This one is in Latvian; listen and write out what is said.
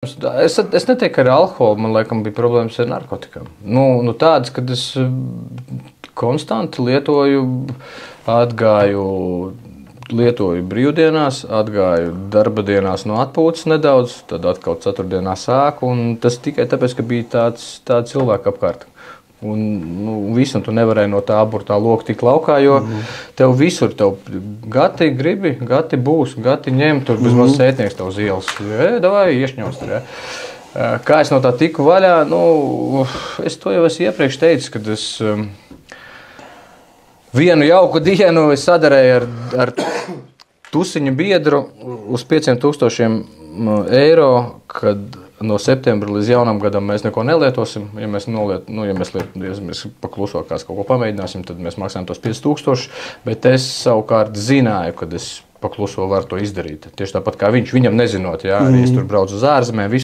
Es neteiktu, ka ar alkoholu, man liekas, bija problēmas ar narkotikām. Nu tādas, kad es konstanti lietoju brīvdienās, atgāju darba dienās no atpūtas nedaudz, tad atkal ceturtdienā sāku, un tas tikai tāpēc, ka bija tāds cilvēku apkārt. Un visam tu nevarēji no tā aburtā loka tikt laukā, jo tev visur gati gribi, gati būs, gati ņem, tur bezmaz sētnieks tev uz ielas. Davai, iešņaust. Kā es no tā tiku vaļā? Es to jau esmu iepriekš teicis, kad es vienu jauku dienu sadarēju ar tusiņu biedru uz 5,000 eiro, kad no septembra līdz jaunam gadam mēs neko nelietosim. Ja mēs pakluso kāds kaut ko pamēģināsim, tad mēs maksājam tos 5,000, bet es savukārt zināju, kad es pakluso varu to izdarīt. Tieši tāpat kā viņš, viņam nezinot, arī es tur braucu uz ārzemēm.